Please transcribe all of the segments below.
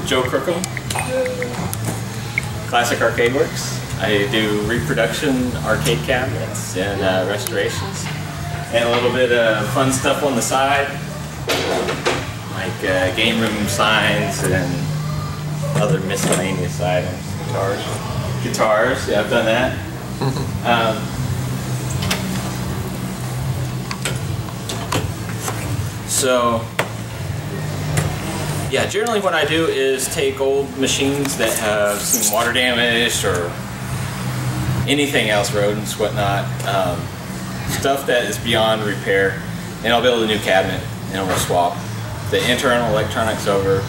Joe Crookham, Classic Arcade Works. I do reproduction arcade cabinets and restorations, and a little bit of fun stuff on the side, like game room signs and other miscellaneous items. Guitars, yeah, I've done that. So, yeah, generally what I do is take old machines that have some water damage or anything else, rodents, whatnot, stuff that is beyond repair, and I'll build a new cabinet, and we'll swap the internal electronics over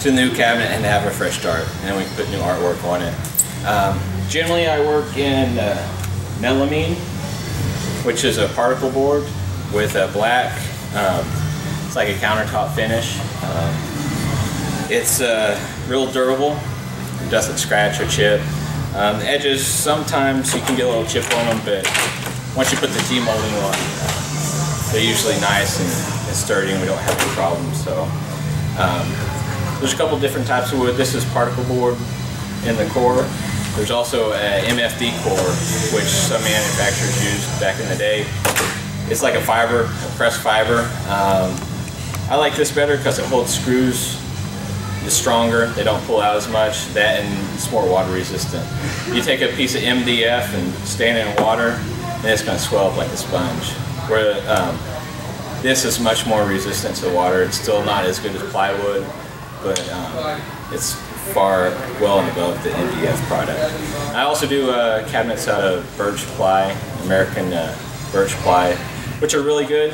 to the new cabinet and have a fresh start, and then we can put new artwork on it. Generally I work in melamine, which is a particle board with a black, it's like a countertop finish. It's real durable, it doesn't scratch or chip. The edges, sometimes you can get a little chip on them, but once you put the T-molding on, they're usually nice and sturdy, and we don't have any problems. So there's a couple different types of wood. This is particle board in the core. There's also an MFD core, which some manufacturers used back in the day. It's like a fiber, a pressed fiber. I like this better because it holds screws. It's stronger, they don't pull out as much, that, and it's more water resistant. You take a piece of MDF and stand it in water, and it's going to swell up like a sponge. Where this is much more resistant to water. It's still not as good as plywood, but it's far well and above the MDF product. I also do cabinets out of birch ply, American birch ply, which are really good,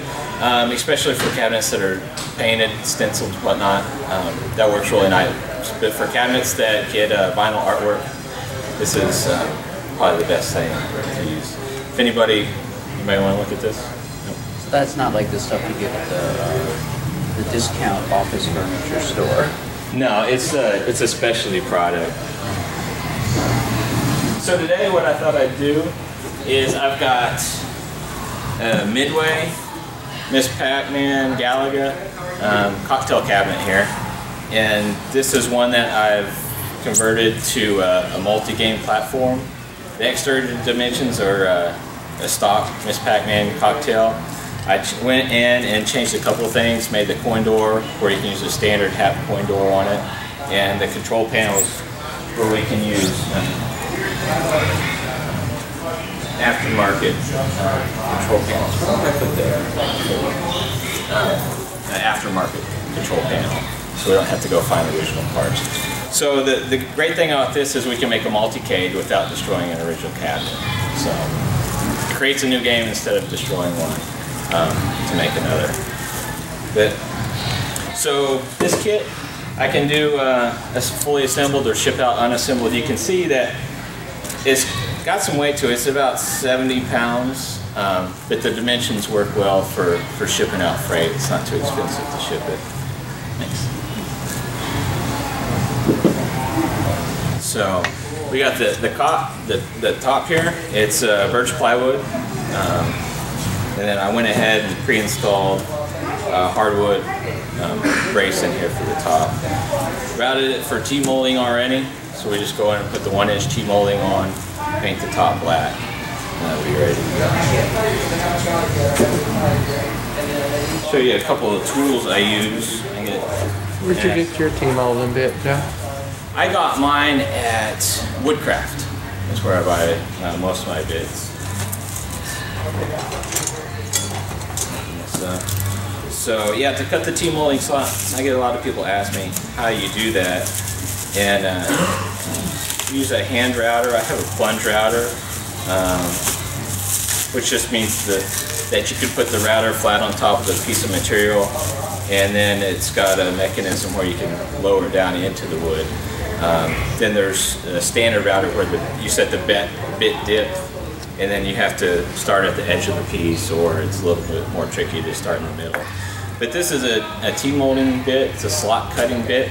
especially for cabinets that are painted, stenciled, whatnot. That works really nice. But for cabinets that get vinyl artwork, this is probably the best thing to use. If anybody, you may want to look at this. Nope. So that's not like the stuff you get at the discount office furniture store. No, it's a specialty product. So today what I thought I'd do is I've got Midway, Miss Pac-Man, Galaga cocktail cabinet here, and this is one that I've converted to a multi-game platform. The exterior dimensions are a stock Miss Pac-Man cocktail. I went in and changed a couple of things, made the coin door where you can use a standard half coin door on it, and the control panels where we can use aftermarket control panels. What did I put there? An aftermarket control panel, so we don't have to go find original parts. So the great thing about this is we can make a multi-cade without destroying an original cabinet. So it creates a new game instead of destroying one to make another. So this kit I can do as fully assembled or ship out unassembled. You can see that it's got some weight to it. It's about 70 pounds, but the dimensions work well for shipping out freight. It's not too expensive to ship it. Thanks. So we got the top here. It's birch plywood, and then I went ahead and pre-installed hardwood brace in here for the top. Routed it for T-molding already, so we just go in and put the 1-inch T-molding on, paint the top black, and that'll be ready to go. Show you a couple of tools I use. Where'd you get your T-molding bit, Joe? I got mine at Woodcraft. That's where I buy most of my bits. So yeah, to cut the T-molding slots, I get a lot of people ask me how you do that, and use a hand router. I have a plunge router, which just means that you could put the router flat on top of a piece of material, and then it's got a mechanism where you can lower down into the wood. Then there's a standard router where you set the bit dip, and then you have to start at the edge of the piece, or it's a little bit more tricky to start in the middle. But this is a T-molding bit. It's a slot cutting bit.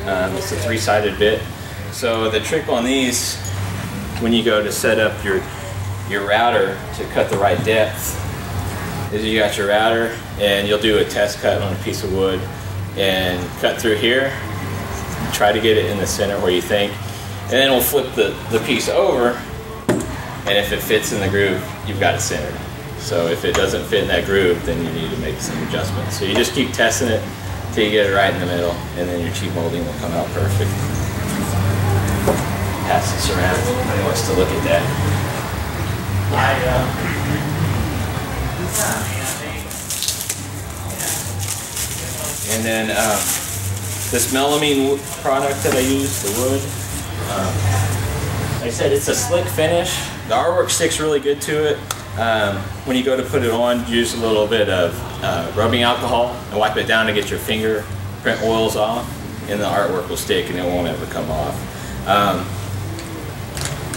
It's a 3-sided bit. So the trick on these, when you go to set up your router to cut the right depth, is you got your router and you'll do a test cut on a piece of wood and cut through here, try to get it in the center where you think, and then we'll flip the piece over, and if it fits in the groove, you've got it centered. So if it doesn't fit in that groove, then you need to make some adjustments. So you just keep testing it till you get it right in the middle, and then your cheap molding will come out perfect. Pass this around if anybody wants to look at that. And then this melamine product that I use, the wood, like I said, it's a slick finish. The artwork sticks really good to it. When you go to put it on, use a little bit of rubbing alcohol and wipe it down to get your fingerprint oils off, and the artwork will stick and it won't ever come off.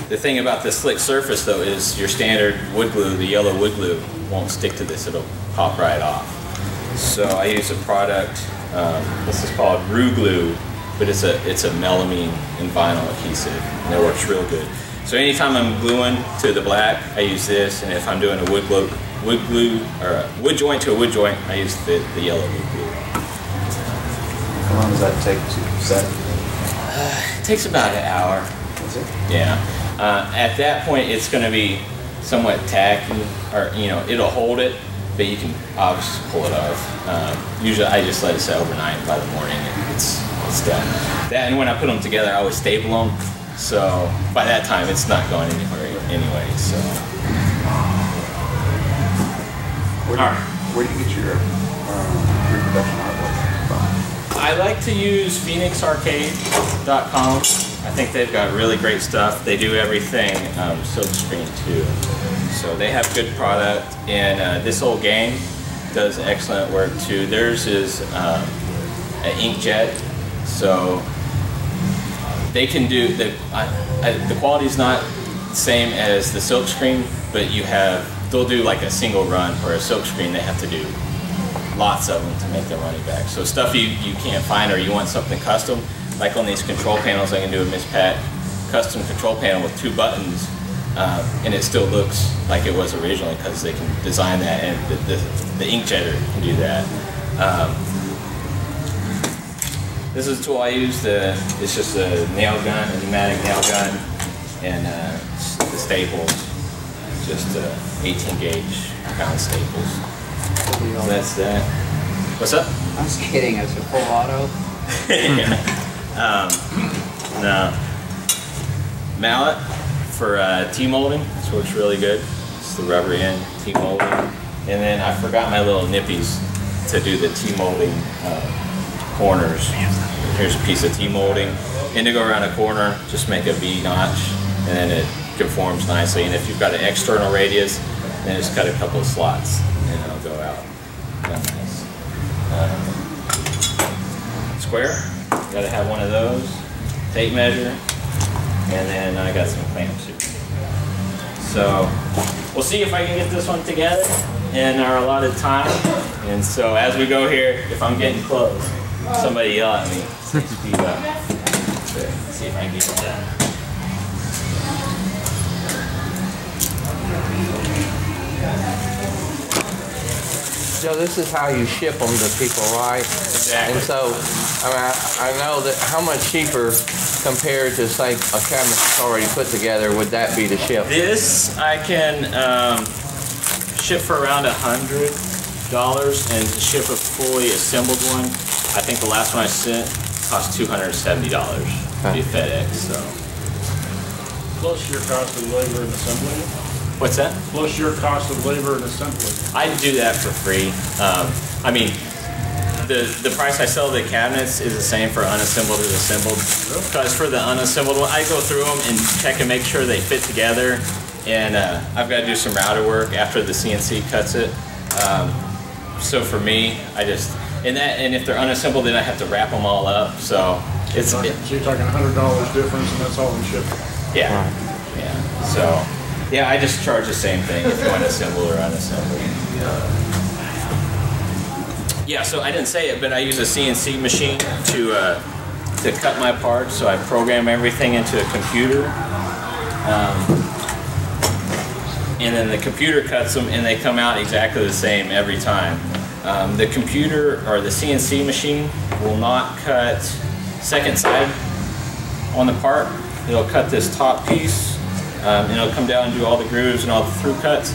The thing about this slick surface though is your standard wood glue, the yellow wood glue, won't stick to this, it'll pop right off. So I use a product, this is called Rue Glue, but it's a melamine and vinyl adhesive, and it works real good. So anytime I'm gluing to the black, I use this, and if I'm doing a wood glue or a wood joint to a wood joint, I use the yellow wood glue. How long does that take to set? It takes about an hour. That's it? Yeah. At that point, it's going to be somewhat tacky, or it'll hold it, but you can obviously pull it off. Usually, I just let it set overnight. By the morning, it's done. That, and when I put them together, I always staple them. So by that time, it's not going anywhere anyway. So. Where do you get your reproduction artwork from? I like to use PhoenixArcade.com. I think they've got really great stuff. They do everything silkscreen too. So they have good product, and this old gang does excellent work too. Theirs is an inkjet, so they can do the quality's not the same as the silkscreen, but they'll do like a single run, or a silkscreen they have to do lots of them to make their money back. So stuff you can't find, or you want something custom, like on these control panels, I can do a Miss Pat custom control panel with 2 buttons, and it still looks like it was originally because they can design that, and the inkjetter can do that. This is the tool I use. It's just a nail gun, a pneumatic nail gun, and the staples, just 18 gauge pound staples. So that's that. What's up? I was kidding. It's a full auto. No. Mallet for T-molding. This works really good. It's the rubber end T-molding. And then I forgot my little nippies to do the T-molding corners. Here's a piece of T-molding. And to go around a corner, just make a V notch, and then it conforms nicely. And if you've got an external radius, then just cut a couple of slots, and it'll go out. Nice. Square. Got to have one of those. Tape measure, and then I got some clamps here. So we'll see if I can get this one together in our allotted time. And so as we go here, if I'm getting close, somebody yell at me. Speed up. So, see if I can get it done. So this is how you ship them to people, right? Exactly. And so, I know that how much cheaper compared to, say, a cabinet that's already put together would that be to ship? This I can ship for around $100, and to ship a fully assembled one, I think the last one I sent cost $270 via FedEx. So. Plus your cost of labor and assembly. What's that? Plus your cost of labor and assembly. I do that for free. I mean, the price I sell the cabinets is the same for unassembled as assembled. Because for the unassembled one, I go through them and check and make sure they fit together. And I've got to do some router work after the CNC cuts it. So for me, I just, and if they're unassembled, then I have to wrap them all up. So it's. So you're talking $100 difference, and that's all in shipping. Yeah. Yeah. So. Yeah, I just charge the same thing if you want to assemble or unassemble. Yeah, so I didn't say it, but I use a CNC machine to cut my parts. So I program everything into a computer, and then the computer cuts them, and they come out exactly the same every time. The computer or the CNC machine will not cut second side on the part, it'll cut this top piece, and it'll come down and do all the grooves and all the through cuts.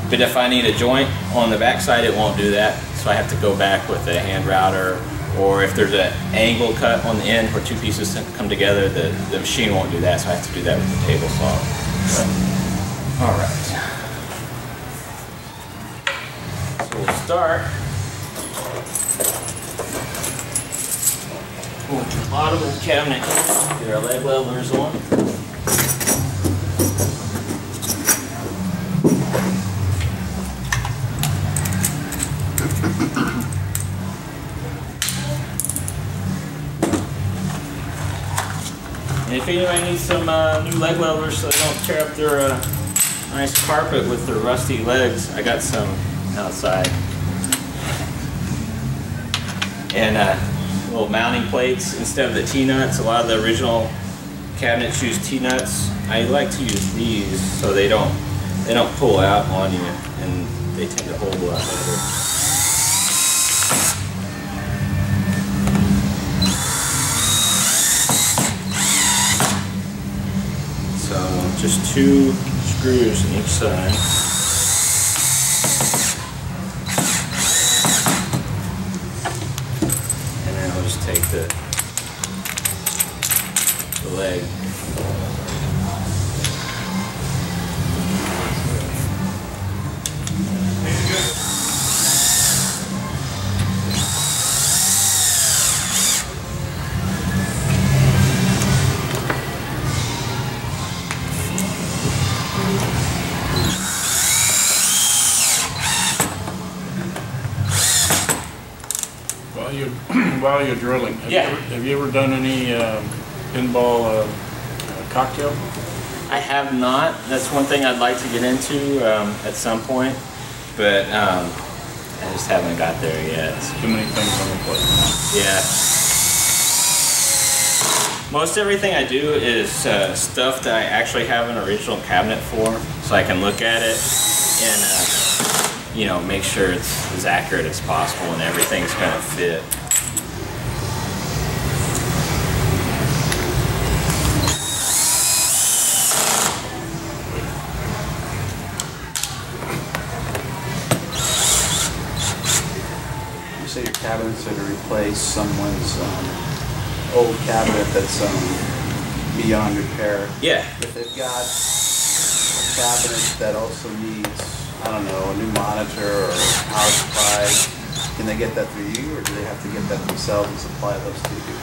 But if I need a joint on the back side, it won't do that. So I have to go back with a hand router, or if there's an angle cut on the end where two pieces come together, the machine won't do that, so I have to do that with the table saw. So, all right. So we'll start with the bottom of the cabinet. Get our leg levelers on. And if anybody needs some new leg levelers so they don't tear up their nice carpet with their rusty legs, I got some outside. And little mounting plates instead of the T-nuts. A lot of the original cabinets use T-nuts. I like to use these so they don't pull out on you, and they tend to hold a lot better. So just 2 screws on each side. And then I'll just take the leg. While you're drilling, have you ever done any pinball cocktail? I have not. That's one thing I'd like to get into at some point, but I just haven't got there yet. Too many things on the plate. Yeah. Most everything I do is stuff that I actually have an original cabinet for, so I can look at it and you know, make sure it's as accurate as possible and everything's gonna fit. You say your cabinet's to replace someone's old cabinet that's beyond repair. Yeah. If they've got a cabinet that also needs, I don't know, a new monitor or power supply, can they get that through you, or do they have to get that themselves and supply those to you?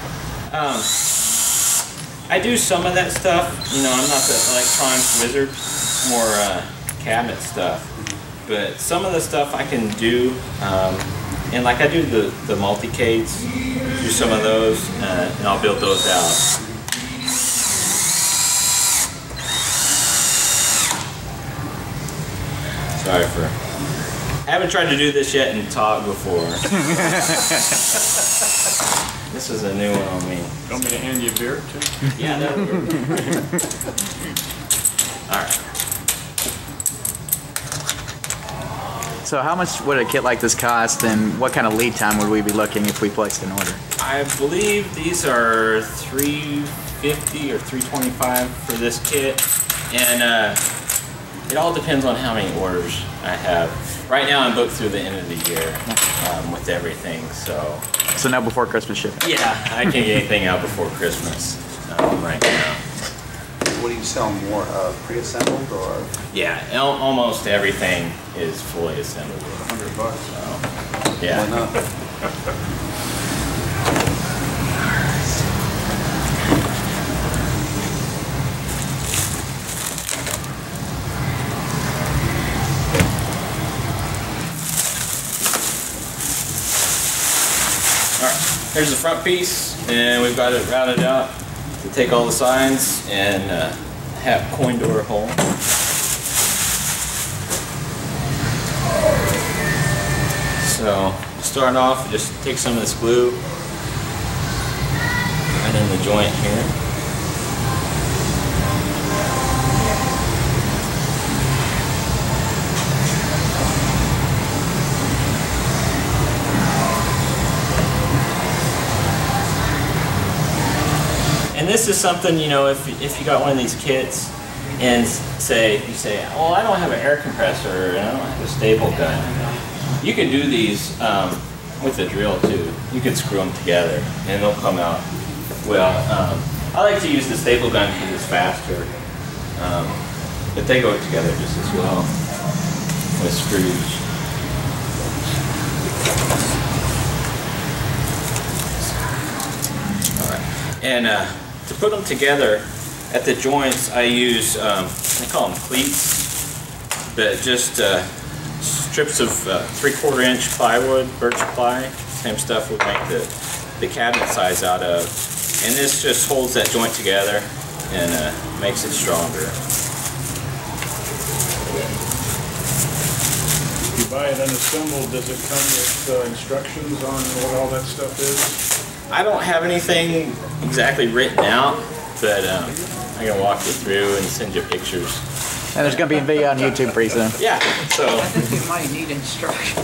I do some of that stuff. You know, I'm not the electronics wizard, more cabinet stuff. But some of the stuff I can do, and like I do the multi-cades, do some of those, and I'll build those out. Sorry for... I haven't tried to do this yet and talk before. This is a new one on me. Want me to hand you a beer too? Yeah, that would work. Alright. So how much would a kit like this cost, and what kind of lead time would we be looking if we placed an order? I believe these are $350 or $325 for this kit, and it all depends on how many orders I have. Right now I'm booked through the end of the year with everything, so... So no before Christmas shipping? Yeah, I can't get anything out before Christmas right now. What do you sell more of, pre-assembled or? Yeah, almost everything is fully assembled. $100. So, yeah. Why not? Here's the front piece, and we've got it routed out to take all the sides and have coin door hole. So start off, just take some of this glue right in the joint here. this is something, you know, if you got one of these kits and you say, well, I don't have an air compressor and I don't have a staple gun. You can do these with a drill too. You can screw them together and they'll come out well. I like to use the staple gun because it's faster, but they go together just as well with screws. And to put them together at the joints, I use, I call them cleats, but just strips of 3/4 inch plywood, birch ply, same stuff we make the cabinet size out of. And this just holds that joint together and makes it stronger. If you buy it unassembled, does it come with instructions on what all that stuff is? I don't have anything exactly written out, but I can walk you through and send you pictures. And there's going to be a video on YouTube pretty soon. Yeah, so. I think you might need instruction.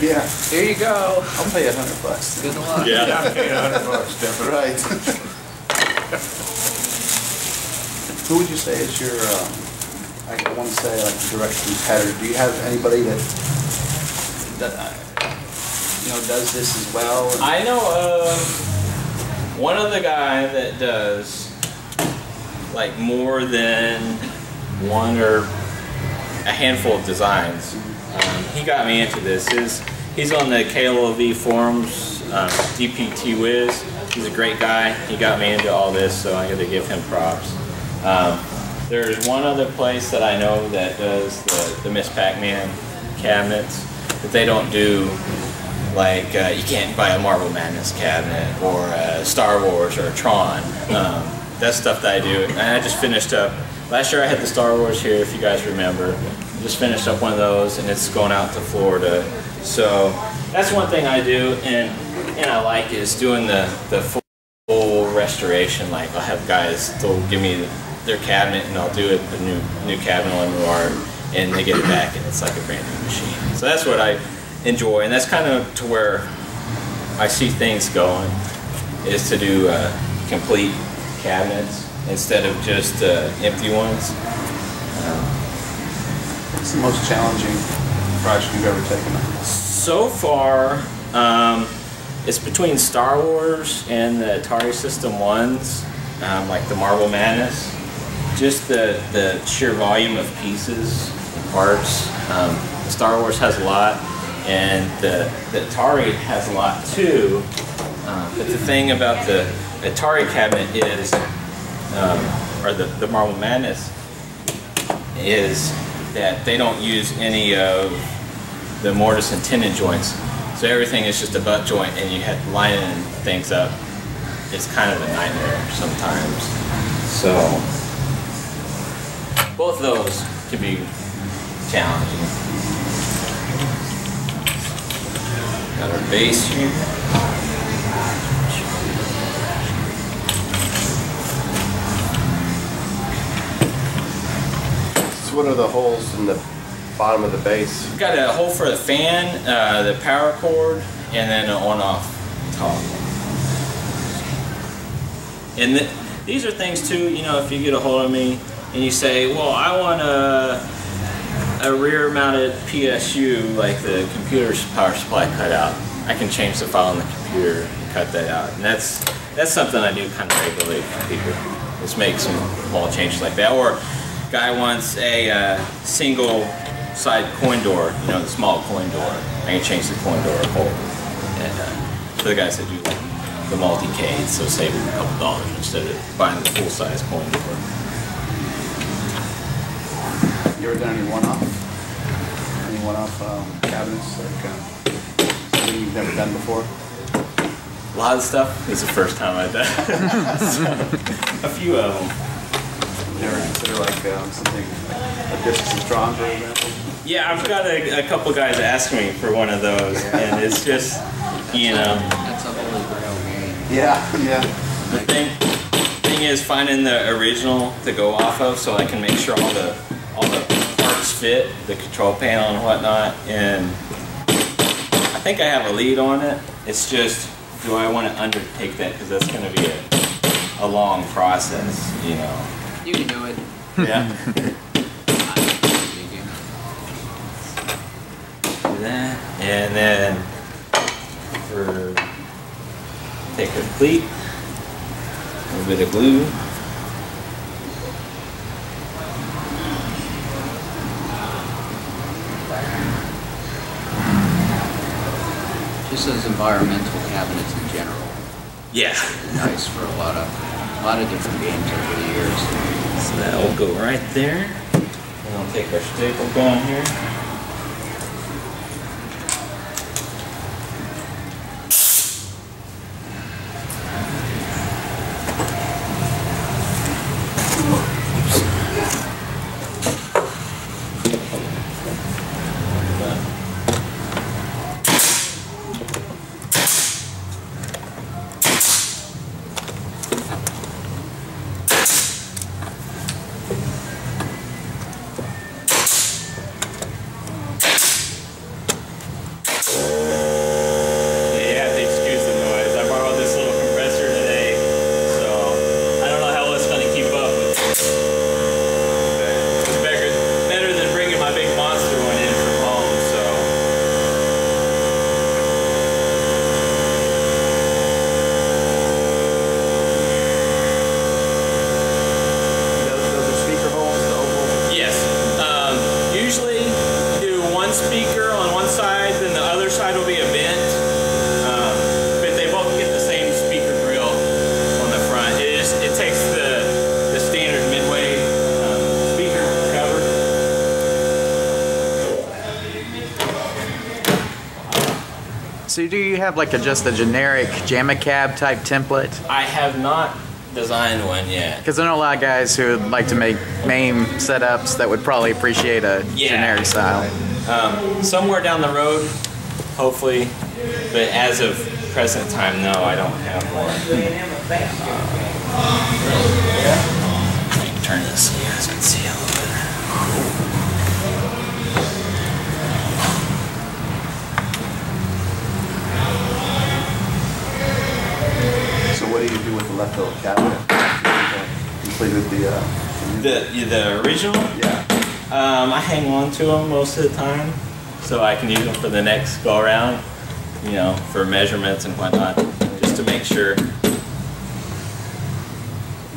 Yeah, Here you go. I'll pay $100. Good luck. Yeah. I paid $100, definitely. Right. Who would you say is your, I want to say like direct competitor? Do you have anybody that you know does this as well? I know of one other guy that does like more than one or a handful of designs. He got me into this. He's on the KLOV forums, DPT Wiz. He's a great guy. He got me into all this, so I got to give him props. There's one other place that I know that does the Miss Pac-Man cabinets, but they don't do like, you can't buy a Marble Madness cabinet or a Star Wars or a Tron. That's stuff that I do. And I just finished up, last year I had the Star Wars here, if you guys remember. I just finished up one of those and it's going out to Florida. So that's one thing I do, and I like is doing the full restoration. Like I'll have guys, they'll give me their cabinet and I'll do it, the new cabinet on new art, and they get it back and it's like a brand new machine. So that's what I enjoy, and that's kind of to where I see things going, is to do complete cabinets instead of just empty ones. What's the most challenging project you've ever taken on? So far, it's between Star Wars and the Atari System 1s, like the Marble Madness. Just the sheer volume of pieces and parts. Star Wars has a lot, and the Atari has a lot too. But the thing about the Atari cabinet is, or the Marble Madness, is that they don't use any of the mortise and tenon joints. So everything is just a butt joint, and you have lining things up. It's kind of a nightmare sometimes. So both of those can be challenging. Got our base here. So what are the holes in the bottom of the base? We've got a hole for the fan, the power cord, and then an on-off top. And these are things too, you know, if you get a hold of me and you say, well, I want a rear-mounted PSU, like the computer's power supply cut out. I can change the file on the computer and cut that out. And that's something I do kind of regularly for people. Just make some small changes like that. Or guy wants a single side coin door, you know, the small coin door. I can change the coin door hole. And for the guys that do like the multi-cade, so save them a couple dollars instead of buying the full-size coin door. You ever done any one-off? Any one-off cabinets, like something you've never done before? A lot of stuff is the first time I've done. A few of them. Never consider like something like this is drawn, for example? Yeah, I've got a couple guys asking me for one of those, and it's just, you know. That's a holy grail game. Yeah, yeah. The thing is finding the original to go off of, so I can make sure all the parts fit, the control panel and whatnot. And I think I have a lead on it. It's just, do I want to undertake that, because that's going to be a a long process, you know. You can do it. Yeah. You Do that, and then for take a cleat, a little bit of glue. Just as environmental cabinets in general. Yeah. Nice for a lot of different games over the years. So that'll go right there. And I'll take our staple gun here. Speaker on one side, then the other side will be a vent, but they both get the same speaker grill on the front. It takes the standard Midway speaker cover. So do you have like just a generic JAMA cab type template? I have not designed one yet. Because I know a lot of guys who would like to make MAME setups that would probably appreciate a generic style. Somewhere down the road, hopefully, but as of present time, no, I don't have one. Let me turn this so you guys can see a little bit. So what do you do with the leftover cabinet? Completed The original? Yeah. I hang on to them most of the time, so I can use them for the next go around, you know, for measurements and whatnot, just to make sure.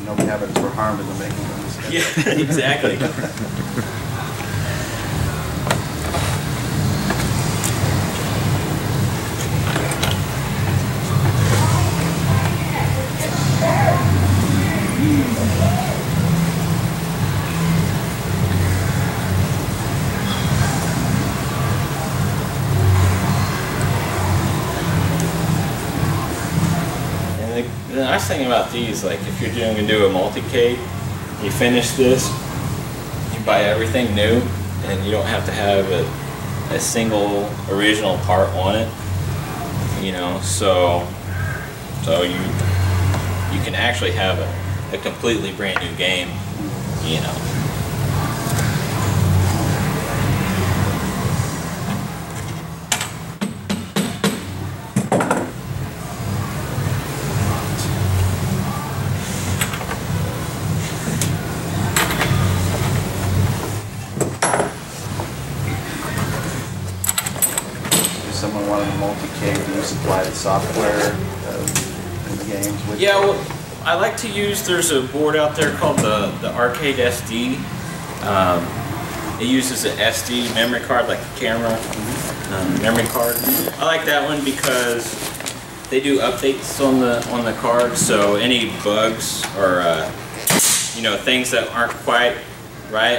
No cabinets were harmed in the making of this. Yeah, exactly. The nice thing about these, like if you're going to do a multi-cade, you finish this, you buy everything new, and you don't have to have a single original part on it, you know, so you can actually have a completely brand new game, you know. Someone wanted a multi-cade, do you supply the software in the games with? Yeah, well, I like to use, there's a board out there called the Arcade SD. It uses an SD memory card, like a camera memory card. I like that one because they do updates on the card, so any bugs or you know, things that aren't quite right,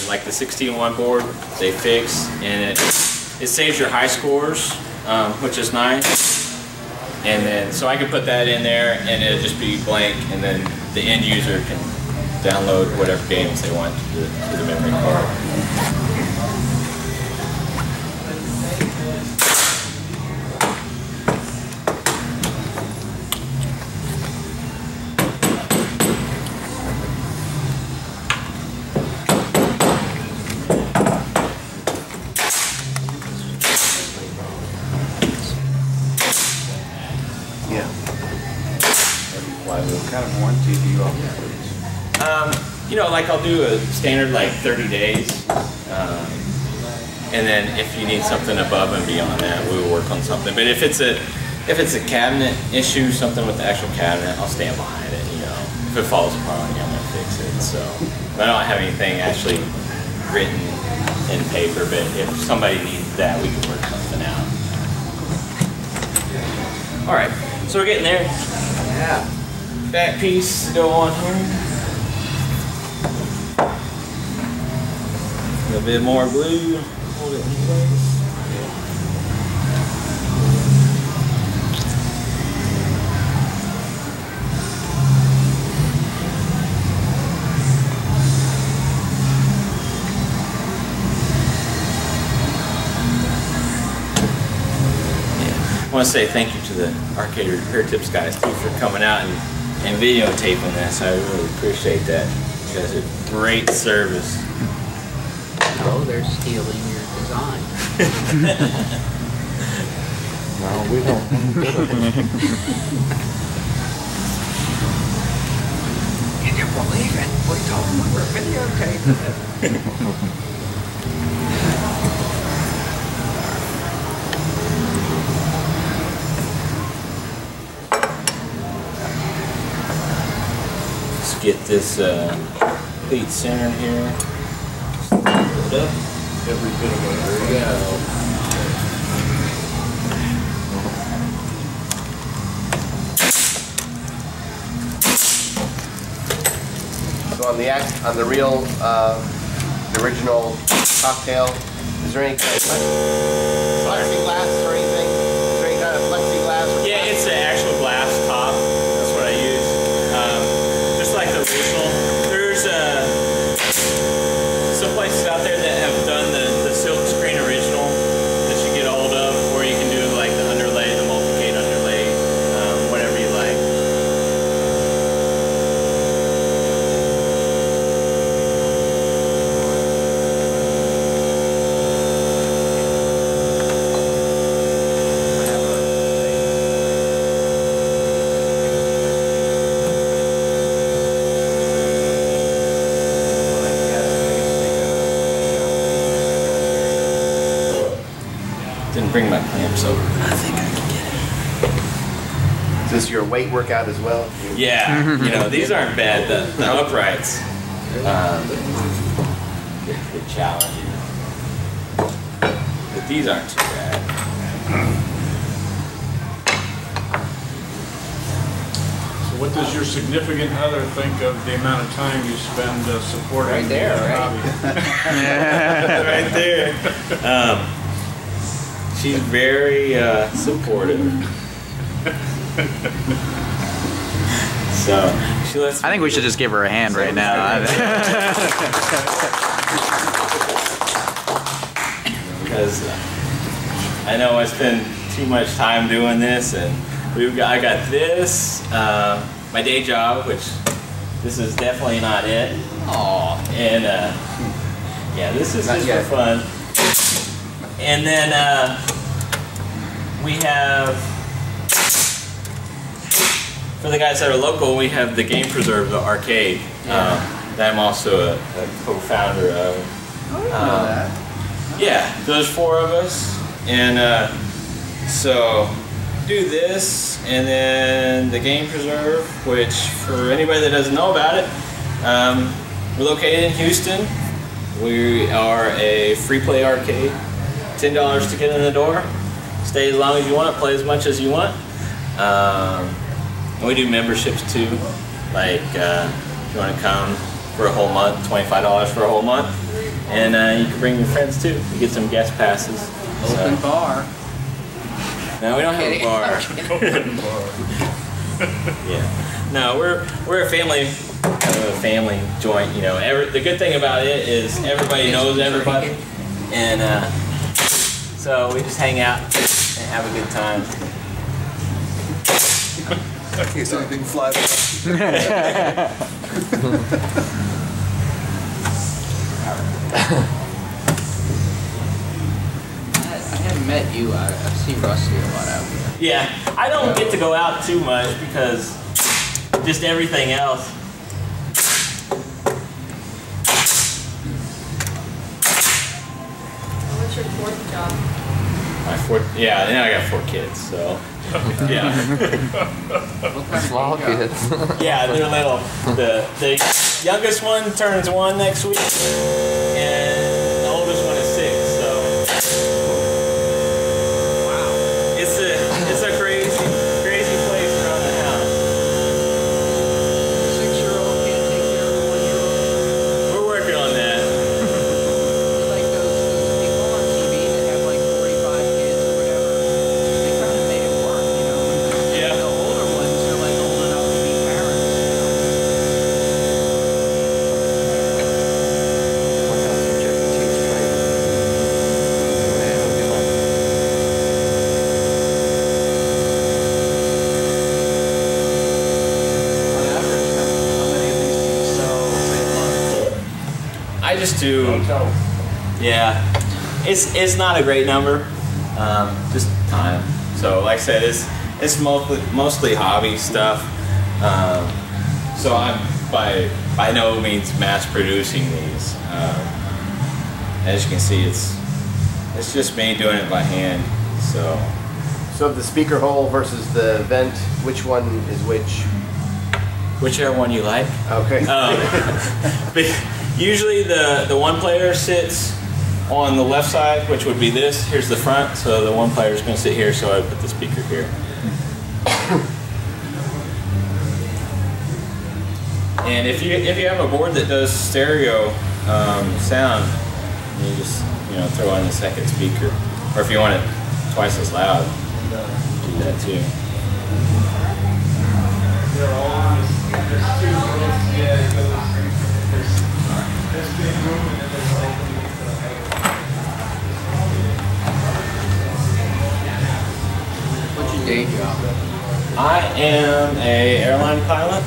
like the 16-1 board, they fix, and it saves your high scores, which is nice. And then, so I can put that in there and it'll just be blank, and then the end user can download whatever games they want to the memory card. What kind of warranty you know, like I'll do a standard like 30 days. And then if you need something above and beyond that, we will work on something. But if it's a cabinet issue, something with the actual cabinet, I'll stand behind it, you know. If it falls apart, I'm gonna fix it. So I don't have anything actually written in paper, but if somebody needs that, we can work something out. All right, so we're getting there. Yeah. Back piece to go on here. A little bit more glue. Hold it in place. I want to say thank you to the Arcade Repair Tips guys too for coming out and videotaping this. I really appreciate that. You guys are great service. No, they're stealing your design. No, we don't. Can you believe it? We told them we're videotaping it. Let's get this cleat centered here. Put it up. Every bit of it. There we go. So on the real, the original cocktail, is there any kind of plexiglass or anything? Is there any kind of plexiglass? Or Yeah, it's an actual glass top. That's what I use. Just like the original. There's some places out there that have done the silk screen original that you get a hold of, or you can do like the underlay, the multicade underlay, whatever you like. Didn't bring my clamps over. I think I can get it. Is this your weight workout as well? Yeah, you know, these aren't bad. The uprights, good challenge. But these aren't too bad. So what does your significant other think of the amount of time you spend supporting Right there, the right? hobby? Right there. She's very supportive. So she lets. I think we should just give her a hand right now. Because I know I spend too much time doing this, and I got this, my day job, which this is definitely not it. Aw. And yeah, this is Not just yet. for fun. And then we have, for the guys that are local, we have the Game Preserve, the arcade. That I'm also a co-founder of. Yeah, there's 4 of us, and so do this, and then the Game Preserve, which for anybody that doesn't know about it, we're located in Houston. We are a free play arcade. $10 to get in the door. Stay as long as you want, play as much as you want. And we do memberships too. Like if you want to come for a whole month, $25 for a whole month. And you can bring your friends too. You get some guest passes. Open bar. No, we don't have a bar. Yeah. No, we're a family joint. You know, the good thing about it is everybody knows everybody, and so we just hang out and have a good time. In case anything flies off. I haven't met you. I've seen Rusty a lot out there. Yeah, I don't get to go out too much because just everything else. That's your fourth job. My fourth, yeah, and I got 4 kids, so yeah. Small kids. Yeah, they're little. The youngest one turns 1 next week, and the oldest one is 6. So wow, it's a crazy place around the house. A 6-year-old can't take care of a 1-year-old. We're working on that. Like those people on TV that have like 45 kids or whatever. They kind of made it work, you know. Yeah. The older ones are like old enough to be parents. On average, how many of these do you sell, say, a month? I just do. Yeah, it's not a great number. Just time. So like I said, it's mostly hobby stuff. So I'm by no means mass producing these. As you can see, it's just me doing it by hand. So the speaker hole versus the vent, which one is which? Whichever one you like. Okay. But usually the one player sits on the left side, which would be this. Here's the front, so the one player is going to sit here, so I put the speaker here. And if you have a board that does stereo sound, you just throw on the second speaker, or if you want it twice as loud, do that too. What's your day job? I am a airline pilot.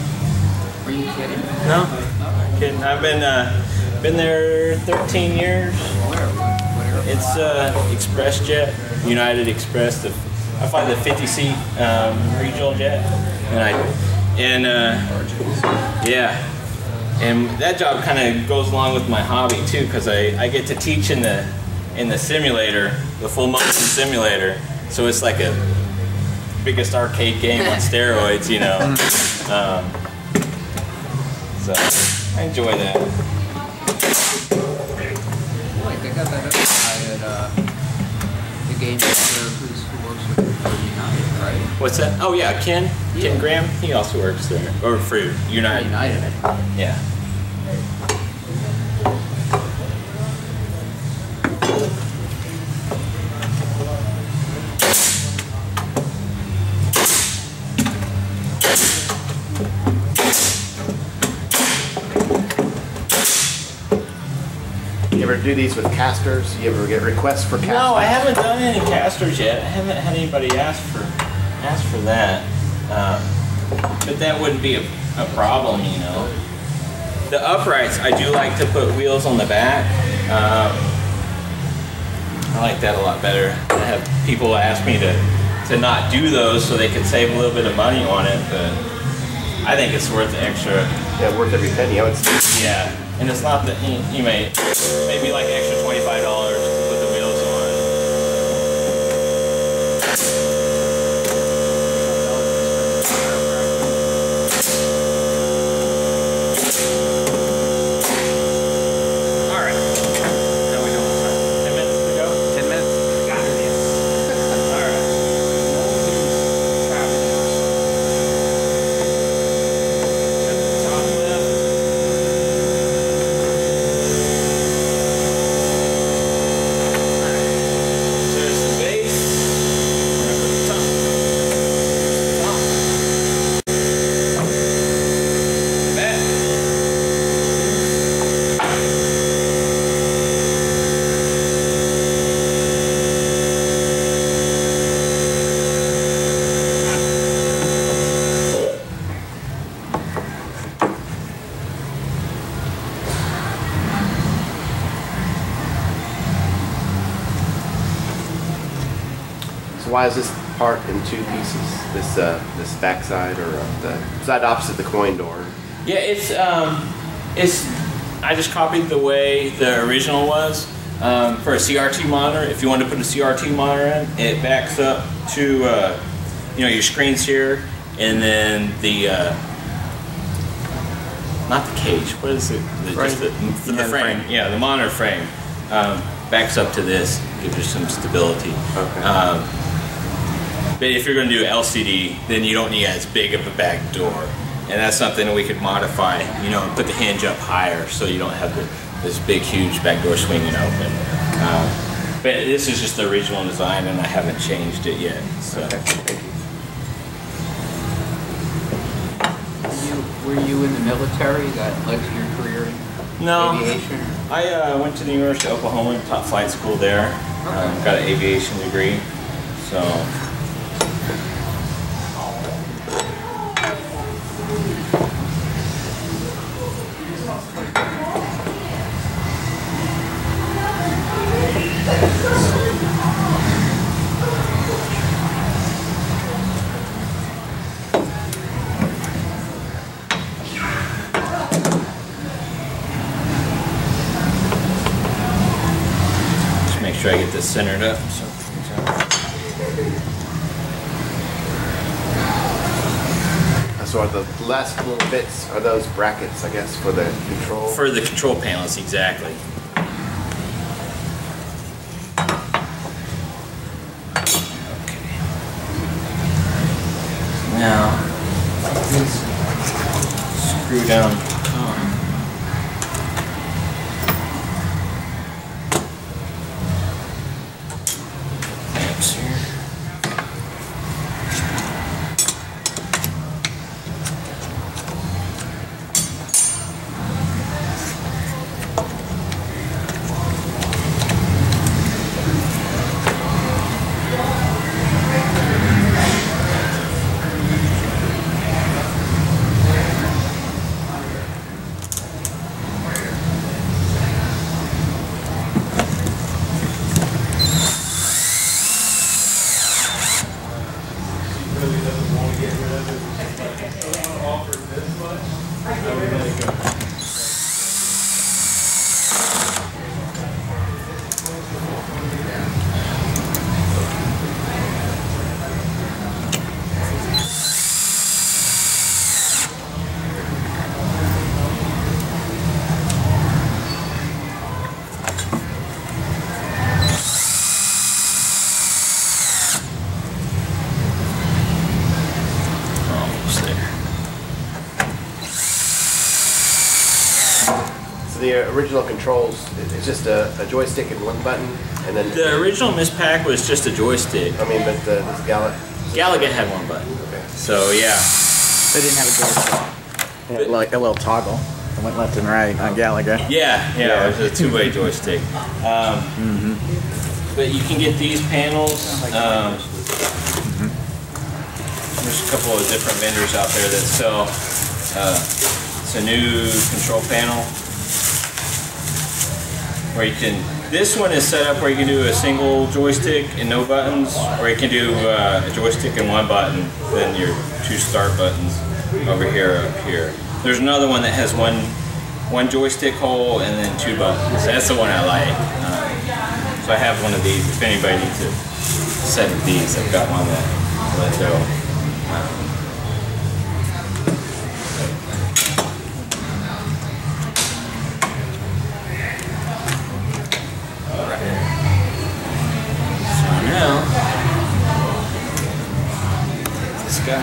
Are you kidding? No, kidding. I've been there 13 years. Where? It's Express Jet, United Express. I fly the 50-seat regional jet, yeah, and that job kind of goes along with my hobby too, because I get to teach in the simulator, the full motion simulator. So it's like a biggest arcade game on steroids, you know. So I enjoy that. Like they got that other guy at the game center who works with United, right? What's that? Oh yeah, Ken Graham. He also works there, or for United. United. Yeah. You ever do these with casters? You ever get requests for casters? No, I haven't done any casters yet. I haven't had anybody ask for that. But that wouldn't be a problem, you know. The uprights, I do like to put wheels on the back. I like that a lot better. I have people ask me to not do those so they could save a little bit of money on it, but I think it's worth the extra. Yeah, worth every penny, I would say. Yeah, and it's not that you may maybe like extra $25 to put the wheels on. All right, how we doing? 10 minutes to go. 10 minutes. Got it. Yes. All right. Top left. There's the base. We're gonna put the top. Back. So why is this part in 2 pieces? This back side, or the side opposite the coin door? Yeah, it's I just copied the way the original was. For a CRT monitor, if you want to put a CRT monitor in, it backs up to your screens here, and then the not the cage. What is it? Just the frame. Yeah, the monitor frame backs up to this, gives you some stability. Okay. But if you're going to do LCD, then you don't need as big of a back door, and that's something that we could modify. Put the hinge up higher so you don't have this big, huge back door swinging open. But this is just the original design, and I haven't changed it yet. So. Okay, thank you. Were you in the military? That led to your career in aviation? I went to the University of Oklahoma, taught flight school there. Got an aviation degree. So. Make sure I get this centered up. So are the last little bits, are those brackets, I guess, for the control? For the control panels, exactly. Okay. Now, screw down. Clamps here. So the original controls, it's just a joystick and one button, and then The original MISPAC was just a joystick. I mean, but this Gallagher had one button. Okay. So yeah. They didn't have a joystick. They had like a little toggle. It went left and right on Gallagher. Yeah, it was a two-way joystick. But you can get these panels. There's a couple of different vendors out there that sell. It's a new control panel where you can. This one is set up where you can do a single joystick and no buttons, or you can do a joystick and one button, then your two start buttons over here, up here. There's another one that has one joystick hole and then two buttons. That's the one I like. So I have one of these. If anybody needs a set of these, I've got one that let go. Now, this guy.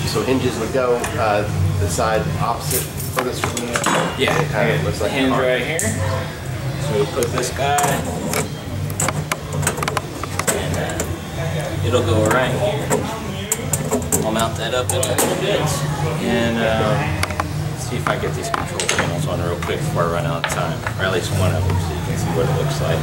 So hinges would go the side opposite furthest from the Yeah, it kind of looks like hinge a right here. So we put this guy, and it'll go right here. I'll mount that up in a little bit, and see if I get these control panels on real quick before I run out of time, or at least one of them, so you can see what it looks like.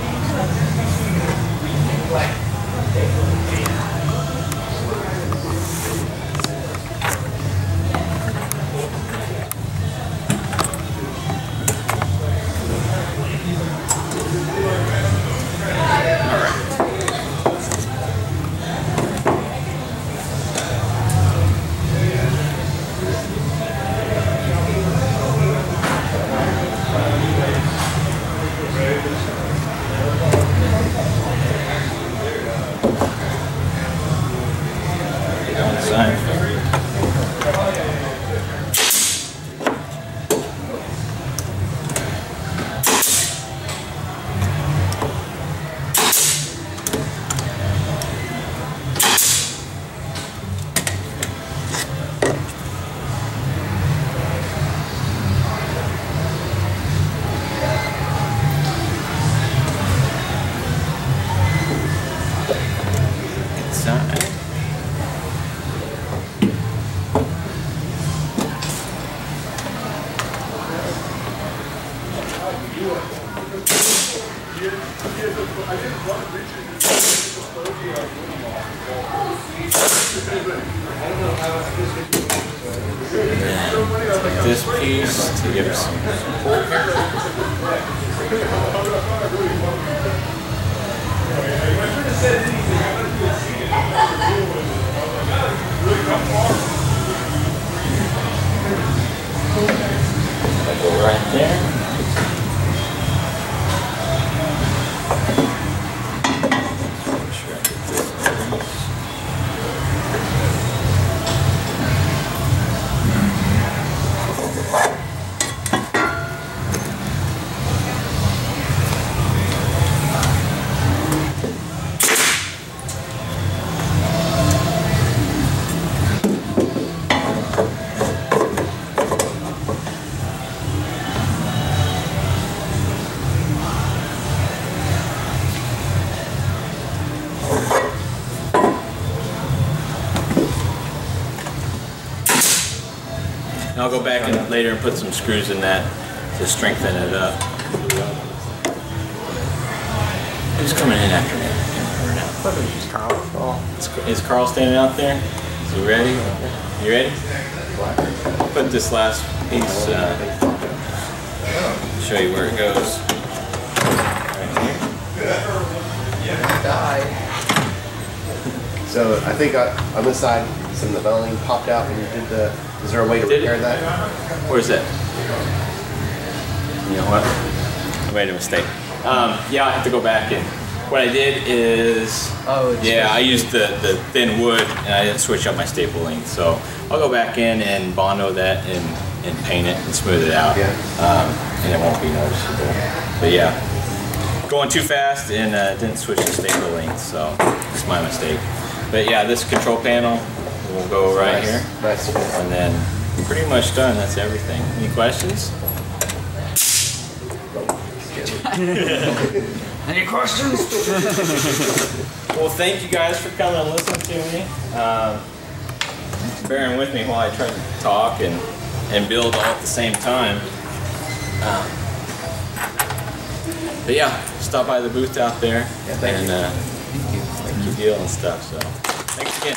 backside. Take this piece to give us some support I'll go right there. I'll go back and later and put some screws in that to strengthen it up. Who's coming in after me? Carl. Is Carl standing out there? Is he ready? You ready? I'll put this last piece, show you where it goes. Right here. So I think on this side, some of the veiling popped out when you did the. Is there a way to repair that? Where's that? You know what? I made a mistake. Yeah, I have to go back and what I did is, I used the thin wood and I didn't switch up my staple length. So I'll go back in and Bondo that and paint it and smooth it out. And it won't be noticeable. But yeah, going too fast and didn't switch the staple length, so it's my mistake. But yeah, this control panel will go right here. Nice. And then pretty much done. That's everything. Any questions? Any questions? Well, thank you guys for coming and listening to me. Bearing with me while I try to talk and build all at the same time. But yeah, stop by the booth out there and make your deal and stuff. So thanks again.